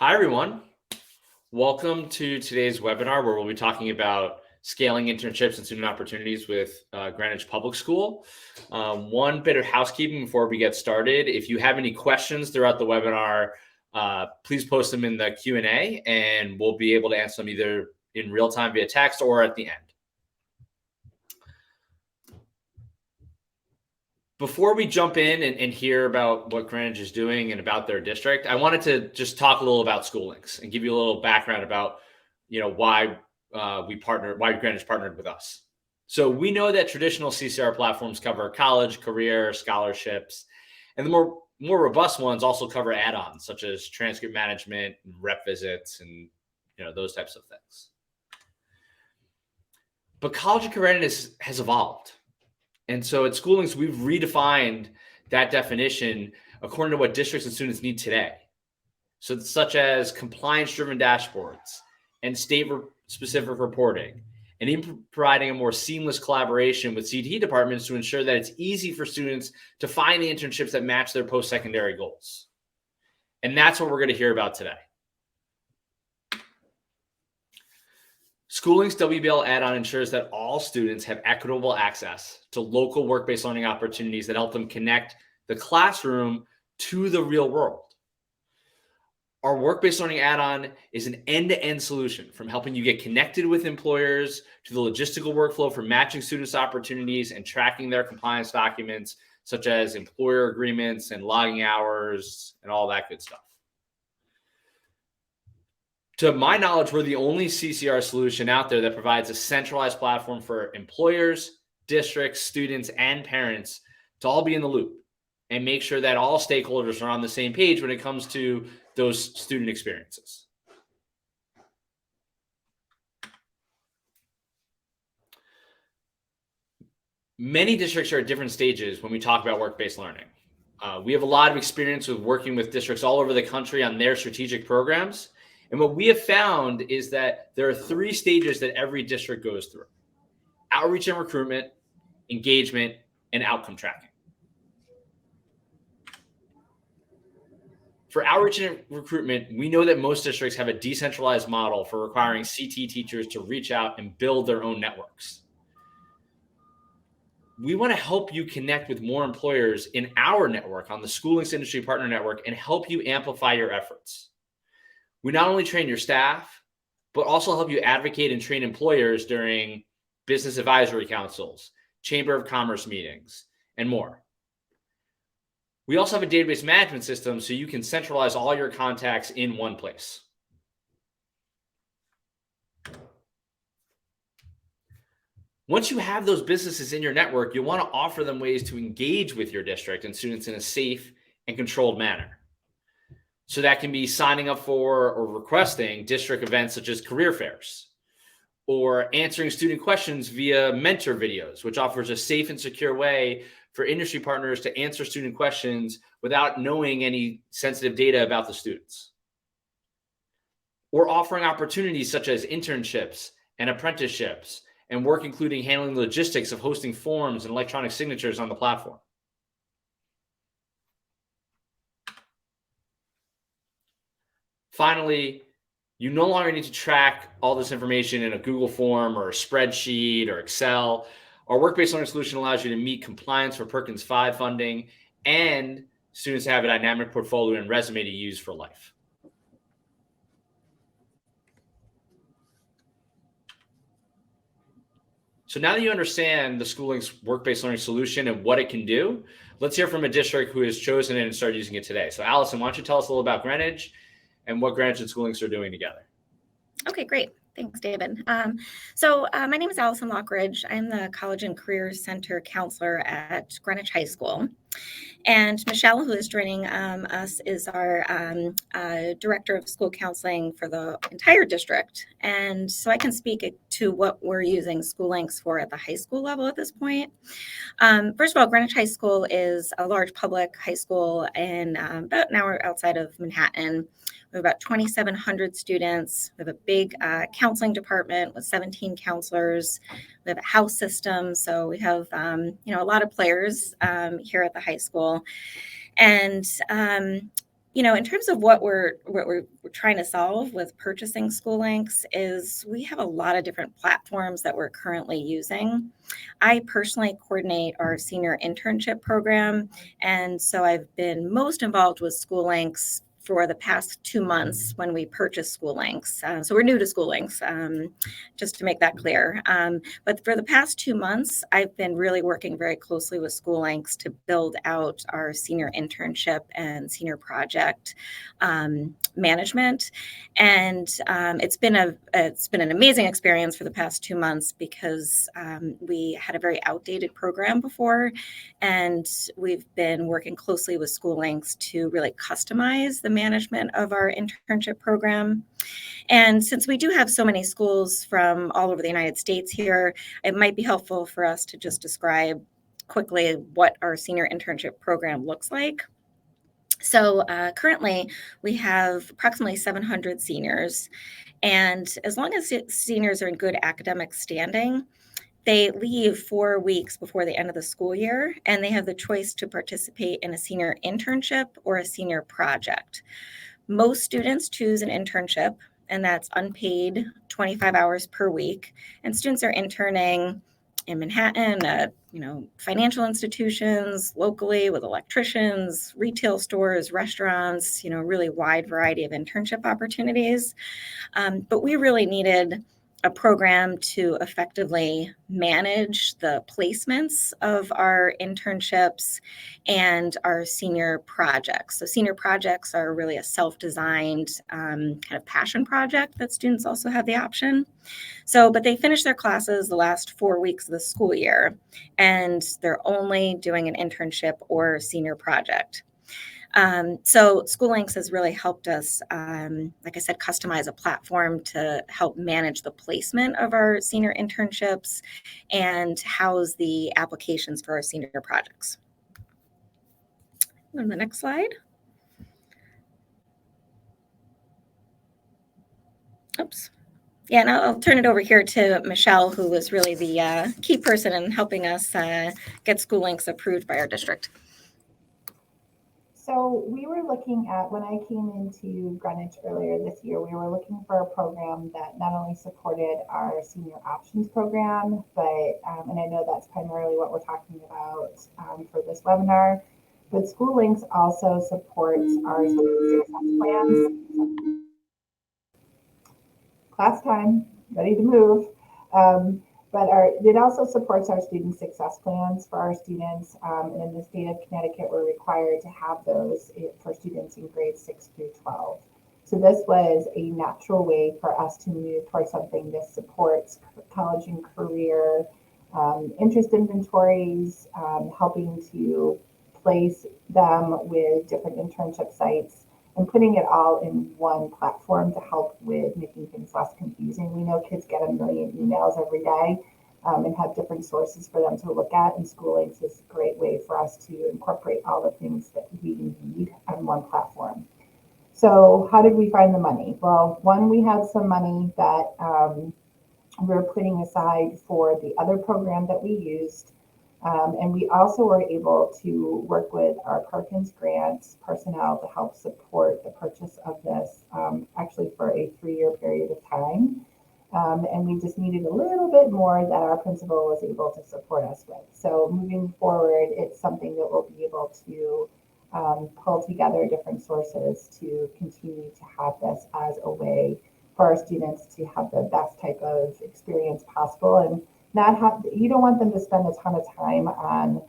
Hi, everyone. Welcome to today's webinar where we'll be talking about scaling internships and student opportunities with Greenwich Public School. One bit of housekeeping before we get started. If you have any questions throughout the webinar, please post them in the Q&A and we'll be able to answer them either in real time via text or at the end. Before we jump in and hear about what Greenwich is doing and about their district, I wanted to just talk a little about SchooLinks and give you a little background about, why Greenwich partnered with us. So we know that traditional CCR platforms cover college, career, scholarships, and the more robust ones also cover add-ons such as transcript management, rep visits, and those types of things. But college and career readiness has evolved. And so at SchooLinks, we've redefined that definition according to what districts and students need today. So such as compliance-driven dashboards and state-specific reporting, and even providing a more seamless collaboration with CTE departments to ensure that it's easy for students to find the internships that match their post-secondary goals. And that's what we're going to hear about today. SchooLinks WBL add-on ensures that all students have equitable access to local work-based learning opportunities that help them connect the classroom to the real world. Our work-based learning add-on is an end-to-end solution from helping you get connected with employers to the logistical workflow for matching students to opportunities and tracking their compliance documents, such as employer agreements and logging hours and all that good stuff. To my knowledge, we're the only CCR solution out there that provides a centralized platform for employers, districts, students, and parents to all be in the loop and make sure that all stakeholders are on the same page when it comes to those student experiences. Many districts are at different stages when we talk about work-based learning. We have a lot of experience with working with districts all over the country on their strategic programs. And what we have found is that there are 3 stages that every district goes through: outreach and recruitment, engagement, and outcome tracking. For outreach and recruitment, we know that most districts have a decentralized model for requiring CT teachers to reach out and build their own networks. We want to help you connect with more employers in our network on the SchooLinks Industry Partner Network and help you amplify your efforts. We not only train your staff, but also help you advocate and train employers during business advisory councils, Chamber of Commerce meetings, and more. We also have a database management system so you can centralize all your contacts in one place. Once you have those businesses in your network, you'll want to offer them ways to engage with your district and students in a safe and controlled manner. So that can be signing up for or requesting district events such as career fairs, or answering student questions via mentor videos, which offers a safe and secure way for industry partners to answer student questions without knowing any sensitive data about the students. Or offering opportunities such as internships and apprenticeships, and work including handling the logistics of hosting forms and electronic signatures on the platform. Finally, you no longer need to track all this information in a Google form or a spreadsheet or Excel. Our work-based learning solution allows you to meet compliance for Perkins 5 funding, and students have a dynamic portfolio and resume to use for life. So now that you understand the SchooLinks work-based learning solution and what it can do, let's hear from a district who has chosen it and started using it today. So Allison, why don't you tell us a little about Greenwich and what Greenwich and SchooLinks are doing together? Okay, great. Thanks, David. My name is Allison Lockridge. I'm the College and Career Center counselor at Greenwich High School. And Michelle, who is joining us, is our Director of School Counseling for the entire district. And so I can speak to what we're using SchooLinks for at the high school level at this point. First of all, Greenwich High School is a large public high school in about an hour outside of Manhattan. We have about 2,700 students. We have a big counseling department with 17 counselors. We have a house system. So we have, a lot of players here at the high school. And, in terms of what we're trying to solve with purchasing SchooLinks is we have a lot of different platforms that we're currently using. I personally coordinate our senior internship program, and so I've been most involved with SchooLinks for the past 2 months when we purchased SchooLinks. So we're new to SchooLinks, just to make that clear. But for the past 2 months, I've been really working very closely with SchooLinks to build out our senior internship and senior project management. And it's been an amazing experience for the past 2 months because we had a very outdated program before, and we've been working closely with SchooLinks to really customize the management of our internship program. And since we do have so many schools from all over the United States here, it might be helpful for us to just describe quickly what our senior internship program looks like. So currently, we have approximately 700 seniors. And as long as seniors are in good academic standing, they leave 4 weeks before the end of the school year, and they have the choice to participate in a senior internship or a senior project. Most students choose an internship, and that's unpaid 25 hours per week. And students are interning in Manhattan at financial institutions, locally with electricians, retail stores, restaurants, really wide variety of internship opportunities. But we really needed a program to effectively manage the placements of our internships and our senior projects. So senior projects are really a self-designed kind of passion project that students also have the option. But they finish their classes the last 4 weeks of the school year, and they're only doing an internship or senior project. So SchooLinks has really helped us, like I said, customize a platform to help manage the placement of our senior internships and house the applications for our senior projects. On the next slide. Oops. Yeah, and I'll turn it over here to Michelle, who was really the key person in helping us get SchooLinks approved by our district. So we were looking at, when I came into Greenwich earlier this year, we were looking for a program that not only supported our senior options program, but, and I know that's primarily what we're talking about for this webinar, but SchooLinks also supports our student success plans. Class time, ready to move. But it also supports our student success plans for our students. And in the state of Connecticut, we're required to have those for students in grades 6 through 12. So this was a natural way for us to move towards something that supports college and career interest inventories, helping to place them with different internship sites, and putting it all in one platform to help with making things less confusing. We know kids get a million emails every day and have different sources for them to look at, and SchooLinks is a great way for us to incorporate all the things that we need on one platform. So how did we find the money? Well, one, we had some money that we're putting aside for the other program that we used. And we also were able to work with our Perkins Grant personnel to help support the purchase of this, actually for a 3-year period of time. And we just needed a little bit more that our principal was able to support us with. So moving forward, it's something that we'll be able to pull together different sources to continue to have this as a way for our students to have the best type of experience possible, and not have, you don't want them to spend a ton of time on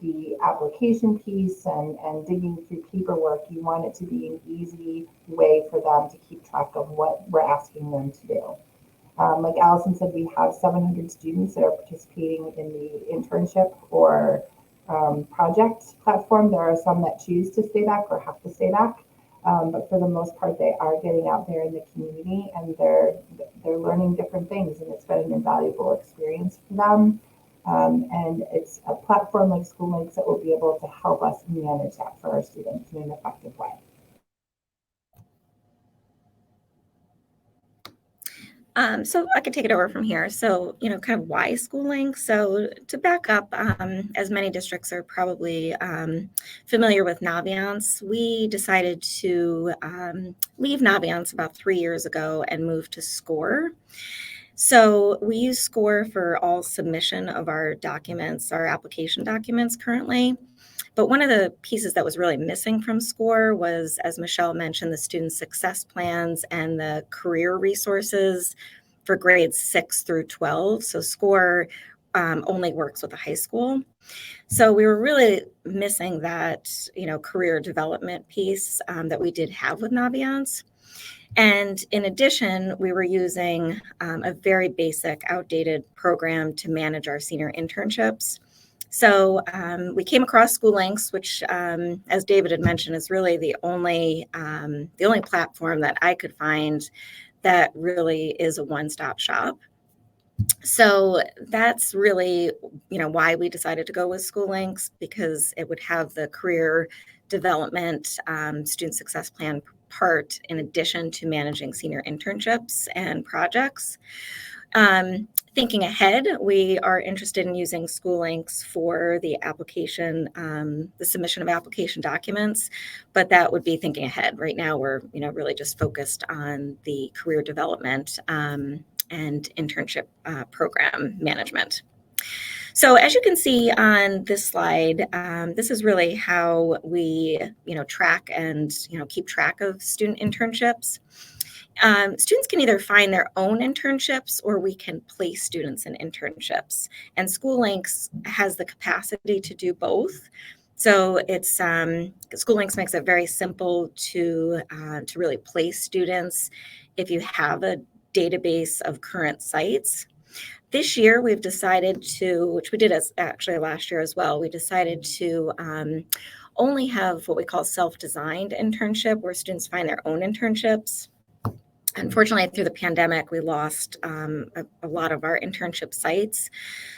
the application piece and digging through paperwork. You want it to be an easy way for them to keep track of what we're asking them to do. Like Allison said, we have 700 students that are participating in the internship or project platform. There are some that choose to stay back or have to stay back. But for the most part, they are getting out there in the community, and they're learning different things, and it's been an invaluable experience for them. And it's a platform like SchooLinks that will be able to help us manage that for our students in an effective way. So I could take it over from here. So, kind of why SchooLinks? So to back up, as many districts are probably familiar with Naviance, we decided to leave Naviance about 3 years ago and move to Scoir. So we use Scoir for all submission of our documents, our application documents currently. But one of the pieces that was really missing from Scoir was, as Michelle mentioned, the student success plans and the career resources for grades 6 through 12. So Scoir only works with the high school. So we were really missing that, career development piece that we did have with Naviance. And in addition, we were using a very basic, outdated program to manage our senior internships. So we came across SchooLinks, which, as David had mentioned, is really the only platform that I could find that really is a one-stop shop. So that's really, why we decided to go with SchooLinks, because it would have the career development, student success plan part in addition to managing senior internships and projects. Thinking ahead, we are interested in using SchooLinks for the application, the submission of application documents, but that would be thinking ahead. Right now, we're really just focused on the career development and internship program management. So as you can see on this slide, this is really how we track and keep track of student internships. Students can either find their own internships or we can place students in internships. And SchooLinks has the capacity to do both. So it's SchooLinks makes it very simple to really place students if you have a database of current sites. This year we've decided to, which we did actually last year as well, we decided to only have what we call self-designed internship, where students find their own internships. Unfortunately, through the pandemic, we lost a lot of our internship sites.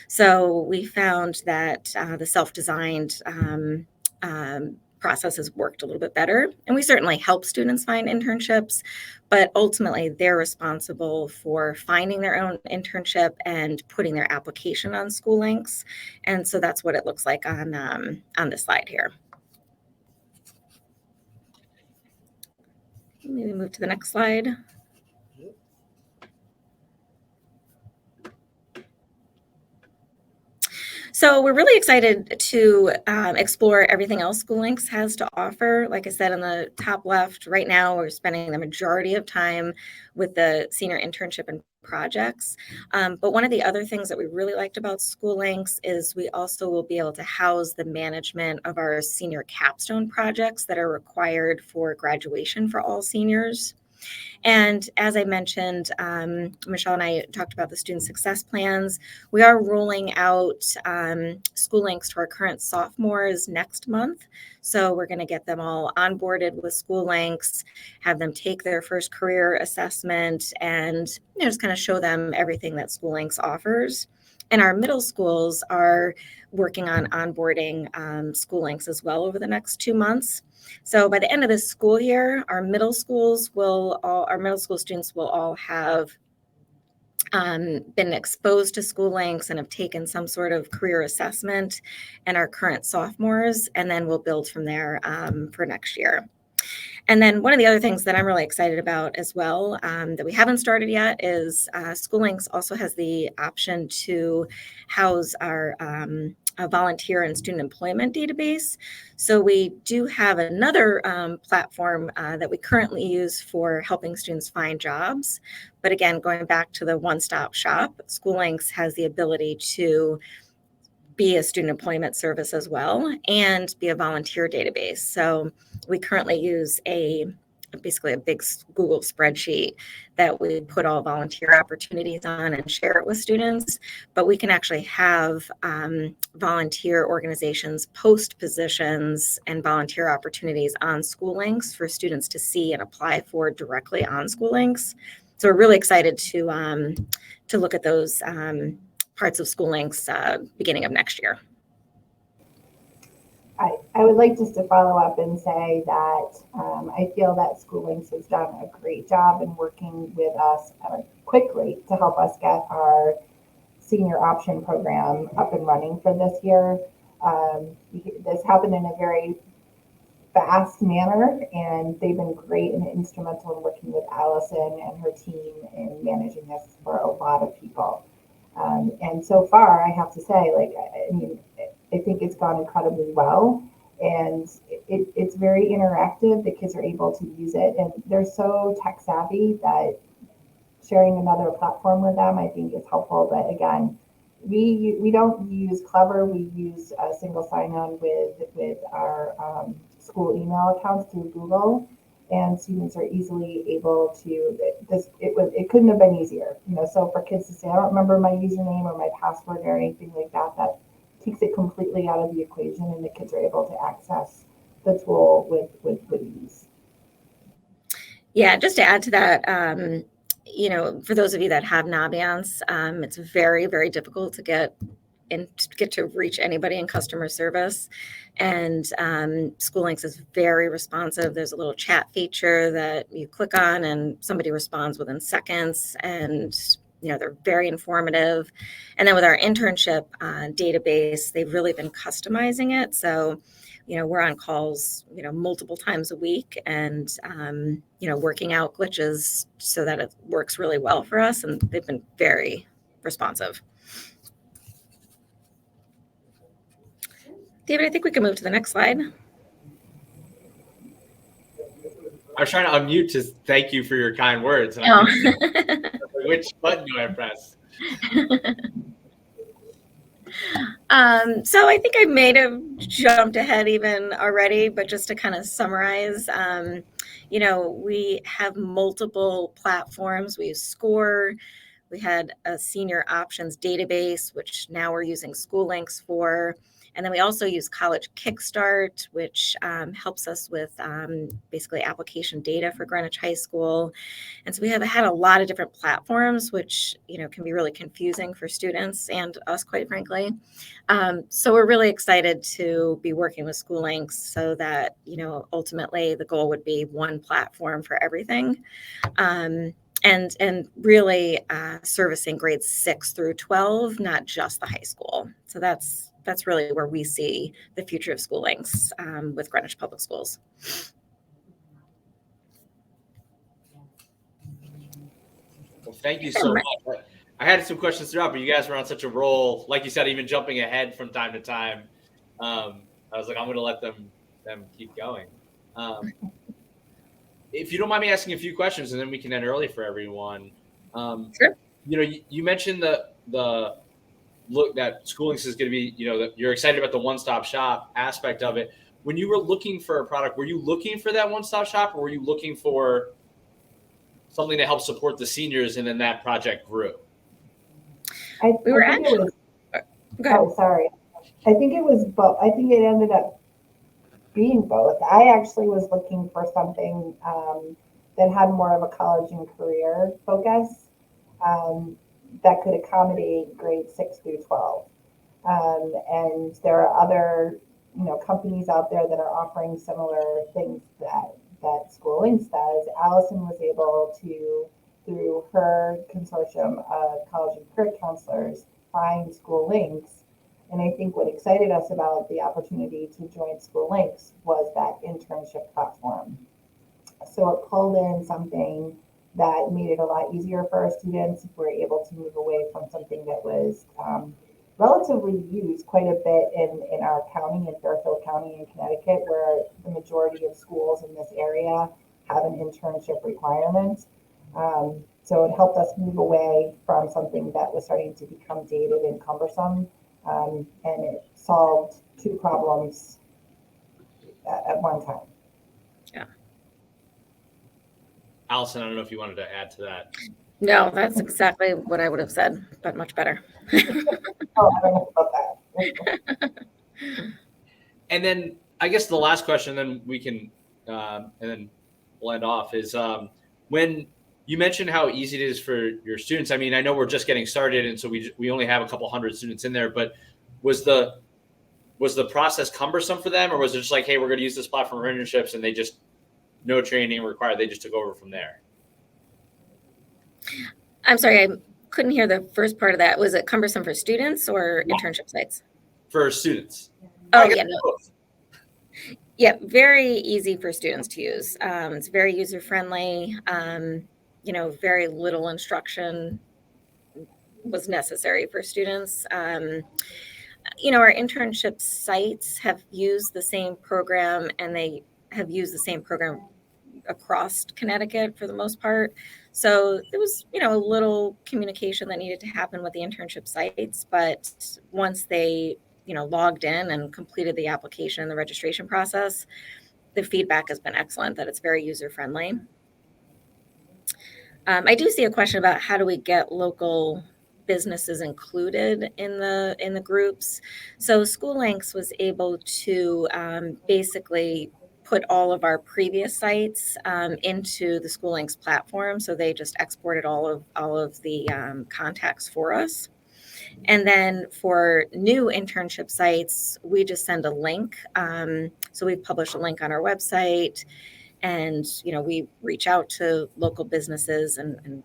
So we found that the self-designed process has worked a little bit better. And we certainly help students find internships, but ultimately they're responsible for finding their own internship and putting their application on SchooLinks. And so that's what it looks like on this slide here. Maybe move to the next slide. So we're really excited to explore everything else SchooLinks has to offer. Like I said, in the top left, right now we're spending the majority of time with the senior internship and projects. But one of the other things that we really liked about SchooLinks is we also will be able to house the management of our senior capstone projects that are required for graduation for all seniors. And as I mentioned, Michelle and I talked about the student success plans. We are rolling out SchooLinks to our current sophomores next month. So we're going to get them all onboarded with SchooLinks, have them take their first career assessment, and just kind of show them everything that SchooLinks offers. And our middle schools are working on onboarding SchooLinks as well over the next 2 months. So by the end of this school year, our middle school students will all have been exposed to SchooLinks and have taken some sort of career assessment, and our current sophomores, and then we'll build from there for next year. And then one of the other things that I'm really excited about as well that we haven't started yet is SchooLinks also has the option to house our volunteer and student employment database. So we do have another platform that we currently use for helping students find jobs. But again, going back to the one-stop shop, SchooLinks has the ability to be a student employment service as well and be a volunteer database. So we currently use basically a big Google spreadsheet that we put all volunteer opportunities on and share it with students. But we can actually have volunteer organizations post positions and volunteer opportunities on SchooLinks for students to see and apply for directly on SchooLinks. So we're really excited to look at those parts of SchooLinks beginning of next year. I would like just to follow up and say that I feel that SchooLinks has done a great job in working with us quickly to help us get our senior option program up and running for this year. This happened in a very fast manner, and they've been great and instrumental in working with Allison and her team in managing this for a lot of people. And so far, I have to say, like, I mean, I think it's gone incredibly well, and it's very interactive. The kids are able to use it, and they're so tech savvy that sharing another platform with them, I think, is helpful. But again, we don't use Clever. We use a single sign-on with our school email accounts through Google, and students are easily able to. It couldn't have been easier, you know. So for kids to say, I don't remember my username or my password or anything like that, that takes it completely out of the equation, and the kids are able to access the tool with ease. Yeah, just to add to that, you know, for those of you that have Naviance, it's very, very difficult to get to reach anybody in customer service. And SchooLinks is very responsive. There's a little chat feature that you click on and somebody responds within seconds. And, you know, they're very informative. And then with our internship database, they've really been customizing it. So, you know, we're on calls, you know, multiple times a week, and, you know, working out glitches so that it works really well for us. And they've been very responsive. David, I think we can move to the next slide. I was trying to unmute to thank you for your kind words. And which button do I press? So I think I may have jumped ahead even already, but just to kind of summarize, you know, we have multiple platforms. We use Scoir. We had a senior options database, which now we're using SchooLinks for. And then we also use College Kickstart, which helps us with basically application data for Greenwich High School. And so we have had a lot of different platforms, which, you know, can be really confusing for students and us, quite frankly. So we're really excited to be working with SchooLinks so that, you know, ultimately the goal would be one platform for everything. And really servicing grades 6 through 12, not just the high school. So that's really where we see the future of SchooLinks with Greenwich Public Schools. Well, thank you so much. I had some questions throughout, but you guys were on such a roll. Like you said, even jumping ahead from time to time. I was like, I'm going to let them keep going. If you don't mind me asking a few questions, and then we can end early for everyone. Sure. You know, you mentioned the look that SchooLinks is going to be, you know, that you're excited about the one-stop shop aspect of it. When you were looking for a product, were you looking for that one-stop shop, or were you looking for something to help support the seniors, and then that project grew? Oh, sorry. I think it was both. I think it ended up being both. I actually was looking for something that had more of a college and career focus that could accommodate grades 6 through 12. And there are other, you know, companies out there that are offering similar things that SchooLinks does. Allison was able to, through her consortium of college and career counselors, find SchooLinks. And I think what excited us about the opportunity to join SchooLinks was that internship platform. So it pulled in something that made it a lot easier for our students. We're able to move away from something that was relatively used quite a bit in our county, in Fairfield County in Connecticut, where the majority of schools in this area have an internship requirement. So it helped us move away from something that was starting to become dated and cumbersome. And it solved two problems at one time. Yeah. Allison, I don't know if you wanted to add to that. No, that's exactly what I would have said, but much better. Oh, I don't know about that. And then I guess the last question, then we can, and then we'll end off, is when you mentioned how easy it is for your students. I mean, I know we're just getting started, and so we only have a couple hundred students in there, but was the was the process cumbersome for them, or was it just like, hey, we're going to use this platform for internships, and they just no training required, they just took over from there? I'm sorry, I couldn't hear the first part of that. Was it cumbersome for students or internship sites? For students. Oh, yeah, no. Yeah, very easy for students to use. It's very user-friendly. Very little instruction was necessary for students. Our internship sites have used the same program, and they have used the same program across Connecticut for the most part. So there was, a little communication that needed to happen with the internship sites. But once they, logged in and completed the application and the registration process, the feedback has been excellent, that it's very user-friendly. I do see a question about how do we get local businesses included in the groups. So SchooLinks was able to basically put all of our previous sites into the SchooLinks platform. So they just exported all of the contacts for us. And then for new internship sites, we just send a link. So we've published a link on our website, and we reach out to local businesses, and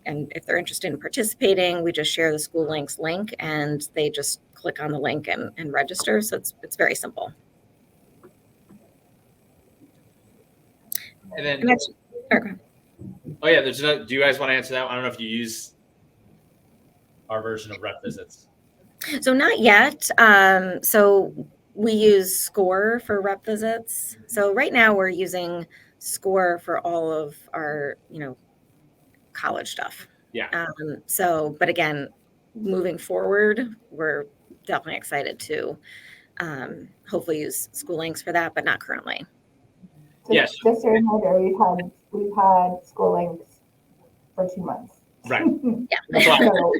if they're interested in participating, we just share the SchooLinks link, and they just click on the link and register. So it's very simple. And then, okay. Oh yeah, there's another. Do you guys want to answer that? I don't know if you use our version of rep visits. So not yet. So we use Scoir for rep visits. So right now we're using Scoir for all of our, college stuff. Yeah. But again, moving forward, we're definitely excited to hopefully use SchooLinks for that, but not currently. Yes. Just a reminder, we've had SchooLinks for 2 months. Right. Yeah. So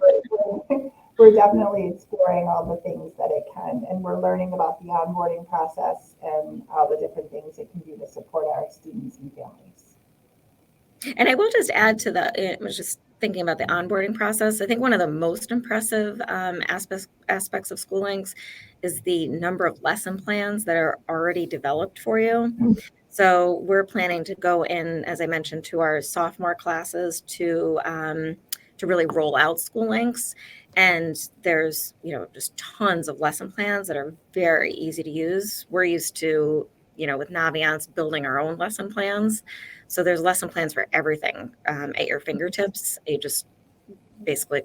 we're definitely exploring all the things that it can, and we're learning about the onboarding process and all the different things it can do to support our students and families. And I will just add to that, I was just thinking about the onboarding process. I think one of the most impressive aspects of SchooLinks is the number of lesson plans that are already developed for you. So we're planning to go in, as I mentioned, to our sophomore classes to really roll out SchooLinks. And there's, just tons of lesson plans that are very easy to use. We're used to, with Naviance, building our own lesson plans. So there's lesson plans for everything at your fingertips. You just basically,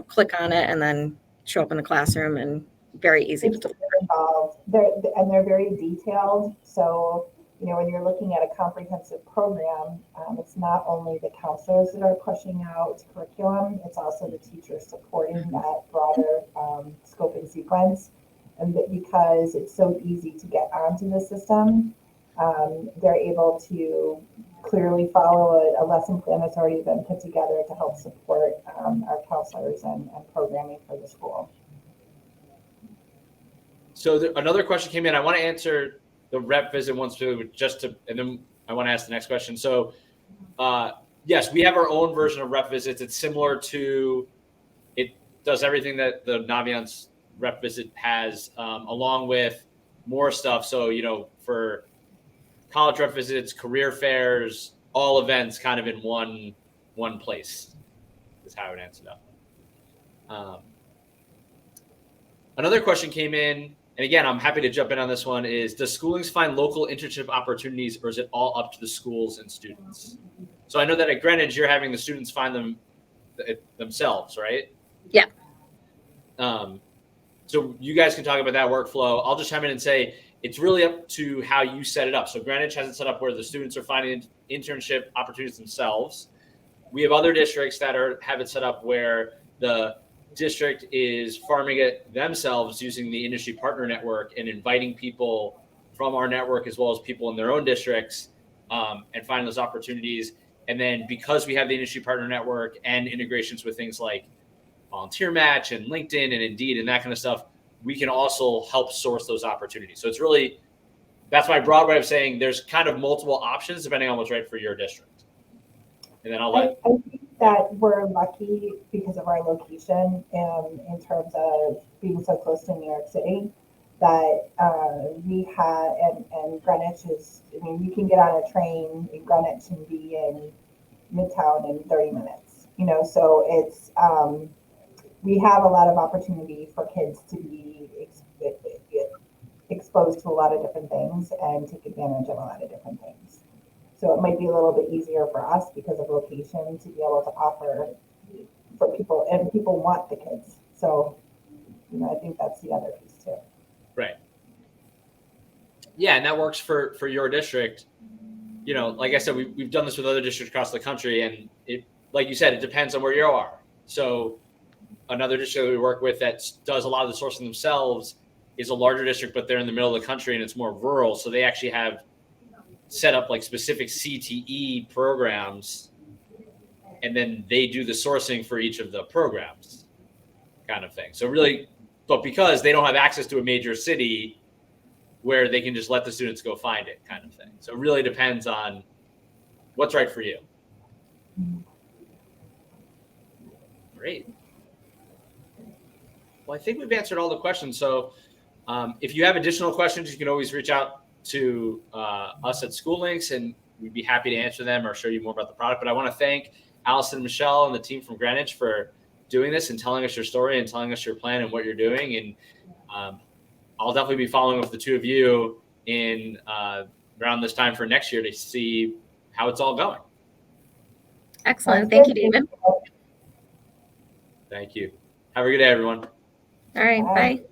click on it and then show up in the classroom, and very easy to deliver. Involved. They're very detailed. So, when you're looking at a comprehensive program, it's not only the counselors that are pushing out curriculum, it's also the teachers supporting that broader scope and sequence. And that because it's so easy to get onto the system, they're able to clearly follow a lesson plan that's already been put together to help support our counselors and programming for the school. So another question came in. I want to answer the rep visit once too, and then I want to ask the next question. So, yes, we have our own version of rep visits. It's similar to, it does everything that the Naviance rep visit has, along with more stuff. So, for college rep visits, career fairs, all events kind of in one place is how I would answer that. Another question came in, and again, I'm happy to jump in on this one, is does SchooLinks find local internship opportunities, or is it all up to the schools and students? So I know that at Greenwich, you're having the students find them themselves, right? Yeah. So you guys can talk about that workflow. I'll just chime in and say it's really up to how you set it up. So Greenwich has it set up where the students are finding internship opportunities themselves. We have other districts that have it set up where the district is farming it themselves using the industry partner network and inviting people from our network as well as people in their own districts and finding those opportunities. And then because we have the industry partner network and integrations with things like Volunteer Match and LinkedIn and Indeed and that kind of stuff, we can also help source those opportunities. So it's really, that's my broad way of saying there's kind of multiple options depending on what's right for your district. And then I think that we're lucky because of our location in terms of being so close to New York City, that we had, and Greenwich is, I mean, you can get on a train in Greenwich and be in Midtown in 30 minutes, you know, so it's, we have a lot of opportunity for kids to be exposed to a lot of different things and take advantage of a lot of different things. So it might be a little bit easier for us because of location to be able to offer for people, and people want the kids. So, you know, I think that's the other piece too. Right. Yeah, and that works for your district. You know, like I said, we've done this with other districts across the country, and it, like you said, it depends on where you are. So another district that we work with that does a lot of the sourcing themselves is a larger district, but they're in the middle of the country and it's more rural. So they actually have set up like specific CTE programs, and then they do the sourcing for each of the programs, kind of thing. So really, but because they don't have access to a major city where they can just let the students go find it, kind of thing. So it really depends on what's right for you. Great. Well, I think we've answered all the questions. So if you have additional questions, you can always reach out to us at SchooLinks, and we'd be happy to answer them or show you more about the product. But I want to thank Allison and Michelle and the team from Greenwich for doing this and telling us your story and telling us your plan and what you're doing. And I'll definitely be following up with the two of you in around this time for next year to see how it's all going. Excellent. Thank you, David. Thank you. Have a good day, everyone. All right. Bye.